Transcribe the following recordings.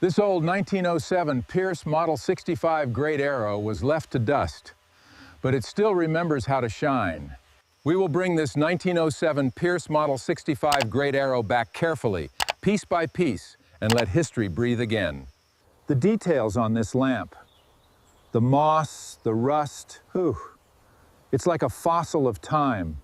This old 1907 Pierce Model 65 Great Arrow was left to dust, but it still remembers how to shine. We will bring this 1907 Pierce Model 65 Great Arrow back carefully, piece by piece, and let history breathe again. The details on this lamp, the moss, the rust, whew, it's like a fossil of time.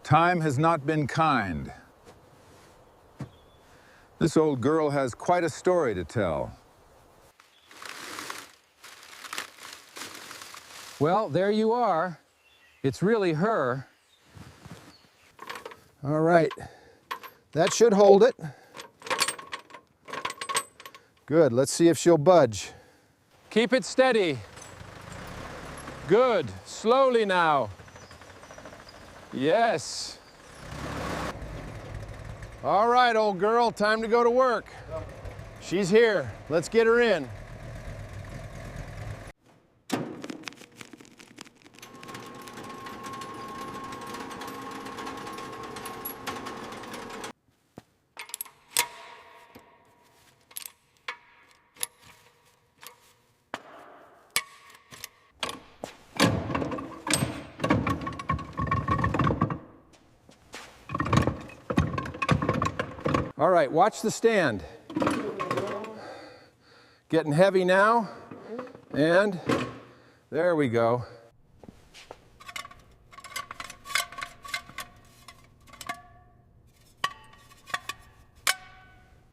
Time has not been kind. This old girl has quite a story to tell. Well, there you are. It's really her. All right, that should hold it. Good, let's see if she'll budge. Keep it steady. Good, slowly now. Yes. All right, old girl, time to go to work. She's here, let's get her in. All right, watch the stand. Getting heavy now, and there we go.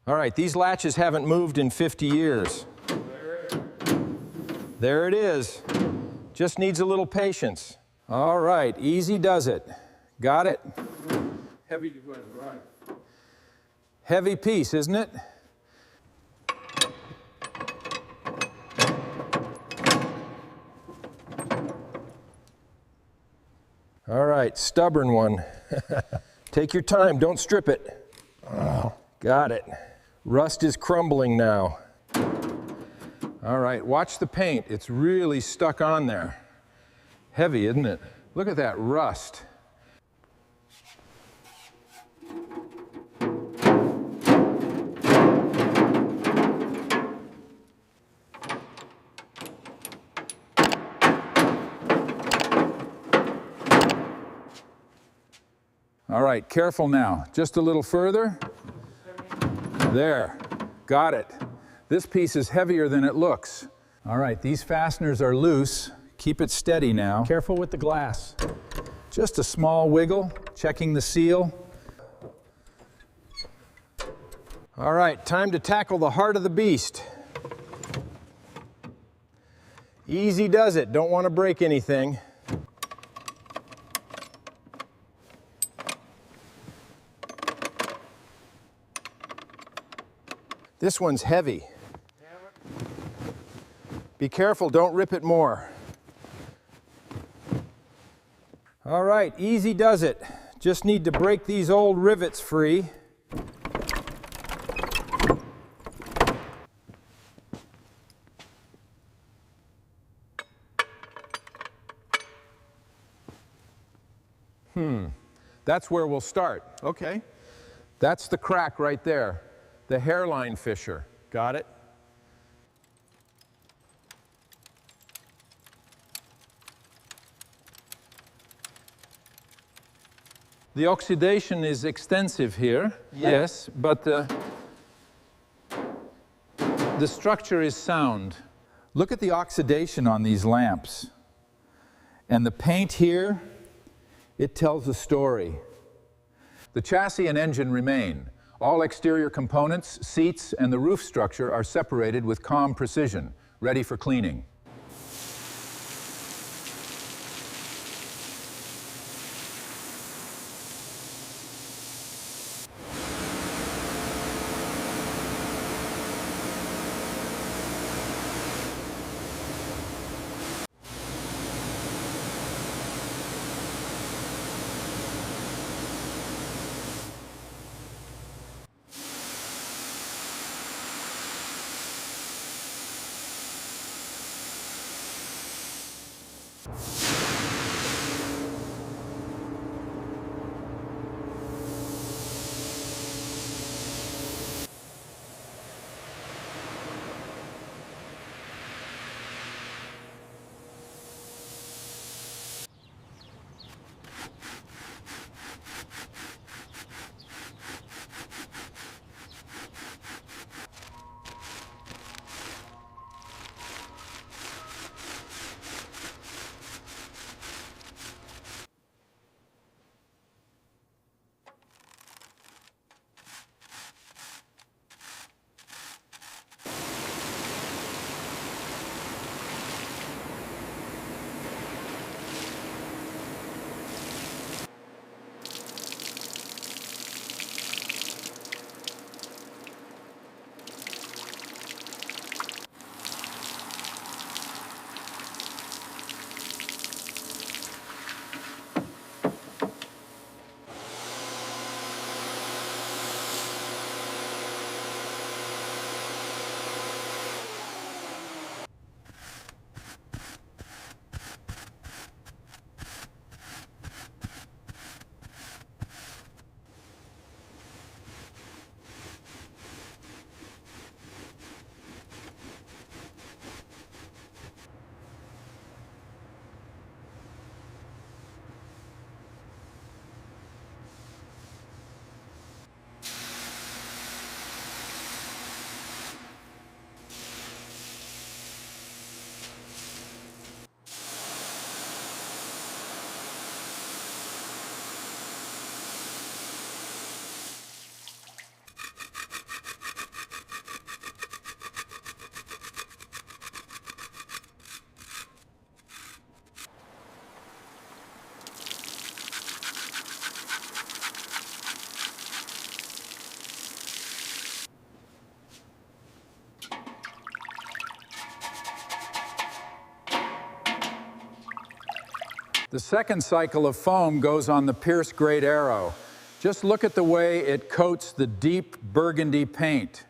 All right, these latches haven't moved in 50 years. There it is. Just needs a little patience. All right, easy does it. Got it? Heavy, right. Heavy piece, isn't it? All right, stubborn one. Take your time, don't strip it. Oh, got it. Rust is crumbling now. All right, watch the paint. It's really stuck on there. Heavy, isn't it? Look at that rust. All right, careful now. Just a little further. There, got it. This piece is heavier than it looks. All right, these fasteners are loose. Keep it steady now. Careful with the glass. Just a small wiggle, checking the seal. All right, time to tackle the heart of the beast. Easy does it, don't want to break anything. This one's heavy. Be careful, don't rip it more. All right, easy does it. Just need to break these old rivets free. That's where we'll start. Okay. That's the crack right there. The hairline fissure. Got it. The oxidation is extensive here, yes, but the structure is sound. Look at the oxidation on these lamps. And the paint here, it tells a story. The chassis and engine remain. All exterior components, seats, and the roof structure are separated with calm precision, ready for cleaning. The second cycle of foam goes on the Pierce Great Arrow. Just look at the way it coats the deep burgundy paint.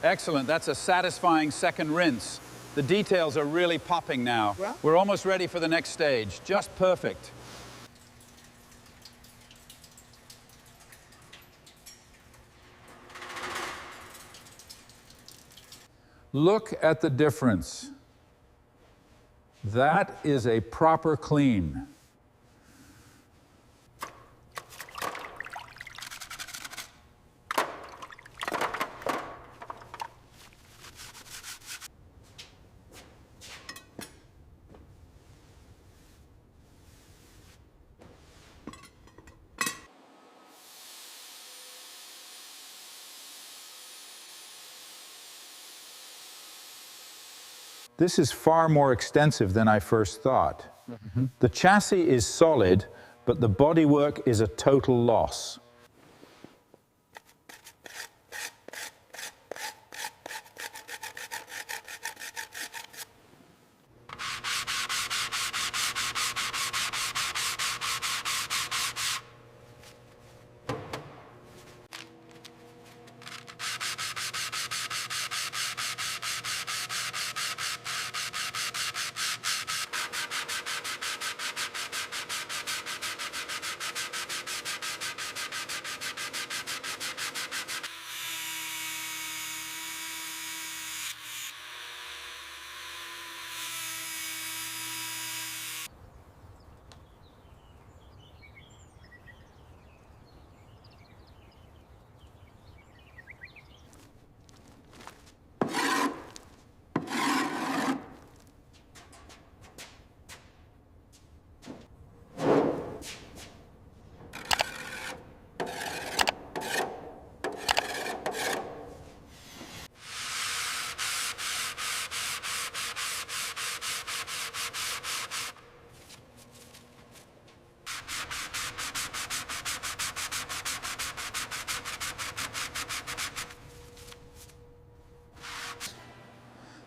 Excellent. That's a satisfying second rinse. The details are really popping now. Well, we're almost ready for the next stage. Just perfect. Look at the difference. That is a proper clean. This is far more extensive than I first thought. The chassis is solid, but the bodywork is a total loss.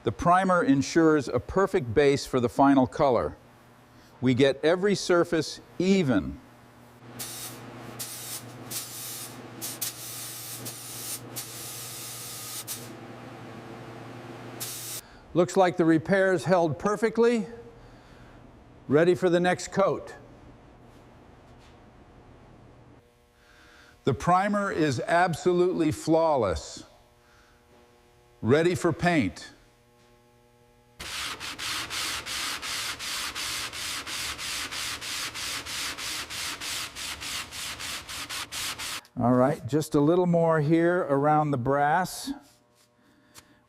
The primer ensures a perfect base for the final color. We get every surface even. Looks like the repairs held perfectly. Ready for the next coat. The primer is absolutely flawless. Ready for paint. All right, just a little more here around the brass.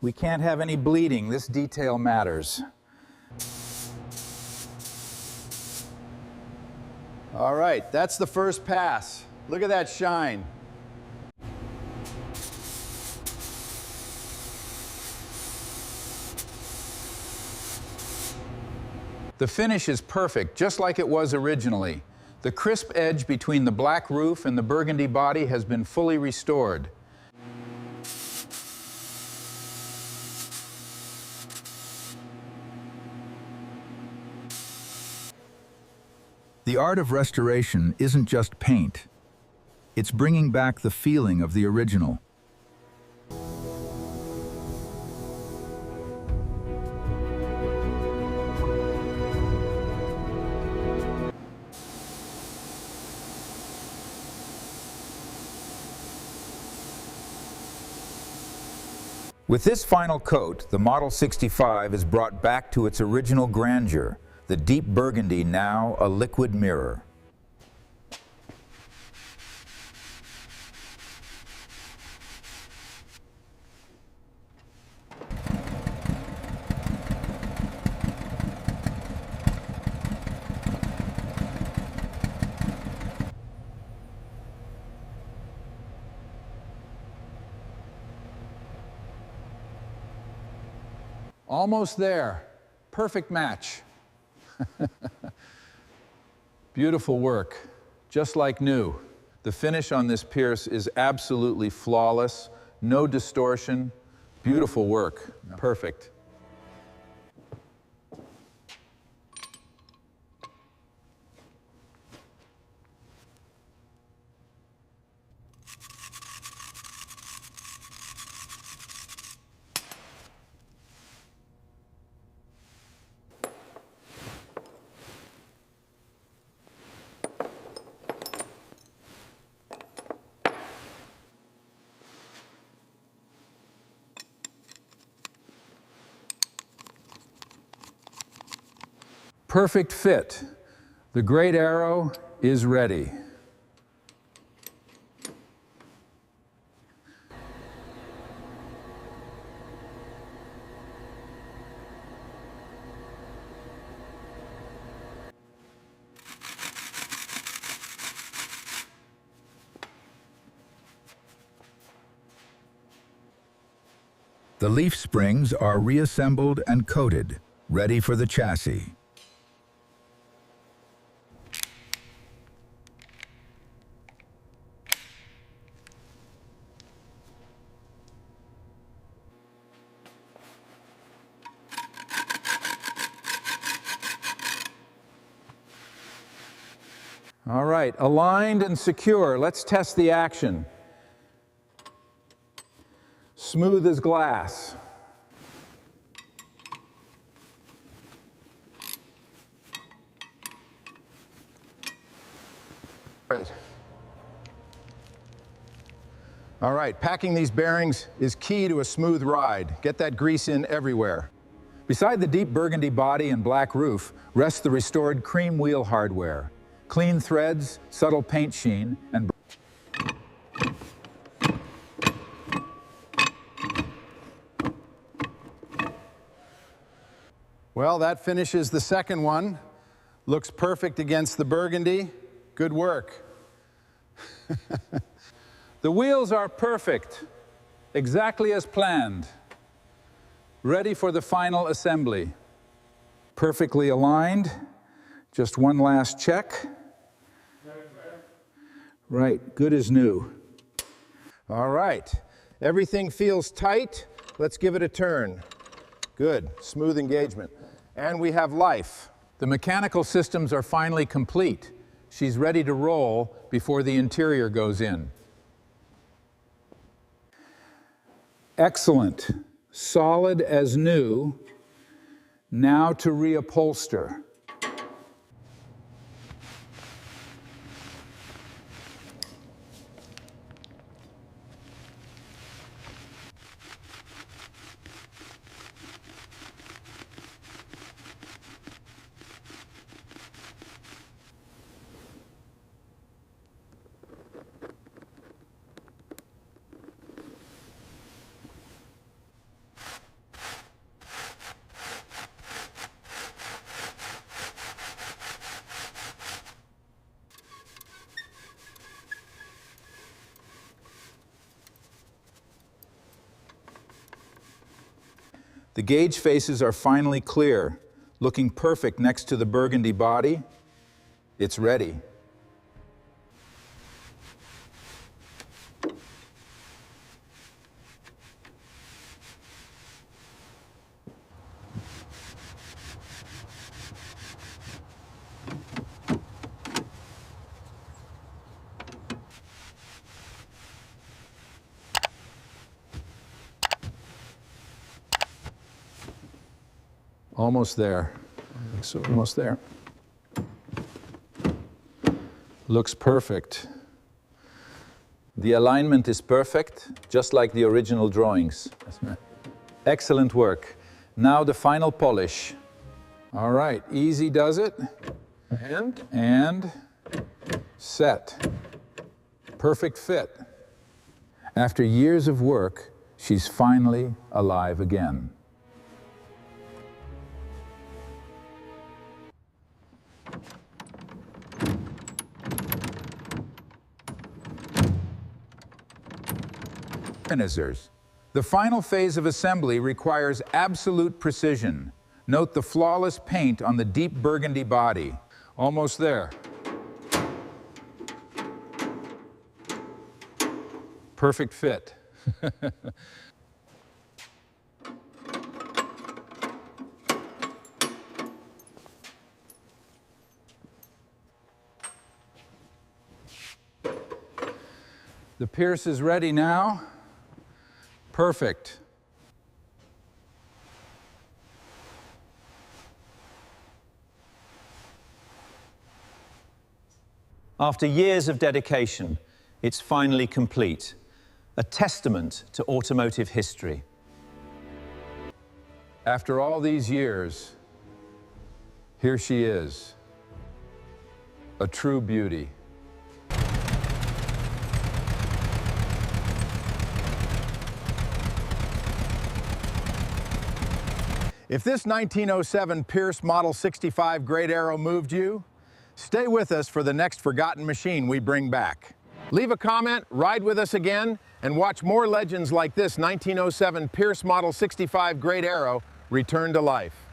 We can't have any bleeding. This detail matters. All right, that's the first pass. Look at that shine. The finish is perfect, just like it was originally. The crisp edge between the black roof and the burgundy body has been fully restored. The art of restoration isn't just paint. It's bringing back the feeling of the original. With this final coat, the Model 65 is brought back to its original grandeur, the deep burgundy now a liquid mirror. Almost there. Perfect match. Beautiful work, just like new. The finish on this pierce is absolutely flawless, no distortion, beautiful work, perfect. Perfect fit. The great arrow is ready. The leaf springs are reassembled and coated, ready for the chassis. All right, aligned and secure. Let's test the action. Smooth as glass. Right. All right, packing these bearings is key to a smooth ride. Get that grease in everywhere. Beside the deep burgundy body and black roof rests the restored cream wheel hardware. Clean threads, subtle paint sheen, and Well, that finishes the second one. Looks perfect against the burgundy. Good work. the wheels are perfect, exactly as planned. Ready for the final assembly. Perfectly aligned. Just one last check. Right, good as new. All right, everything feels tight. Let's give it a turn. Good, smooth engagement. And we have life. The mechanical systems are finally complete. She's ready to roll before the interior goes in. Excellent. Solid as new. Now to reupholster. The gauge faces are finally clear, looking perfect next to the burgundy body. It's ready. Almost there. I think so. Almost there. Looks perfect. The alignment is perfect, just like the original drawings. That's right. Excellent work. Now the final polish. All right, easy does it. And set. Perfect fit. After years of work, she's finally alive again. The final phase of assembly requires absolute precision. Note the flawless paint on the deep burgundy body. Almost there. Perfect fit. The pierce is ready now. Perfect. After years of dedication, it's finally complete, a testament to automotive history. After all these years, here she is, a true beauty. If this 1907 Pierce Model 65 Great Arrow moved you, stay with us for the next forgotten machine we bring back. Leave a comment, ride with us again, and watch more legends like this 1907 Pierce Model 65 Great Arrow return to life.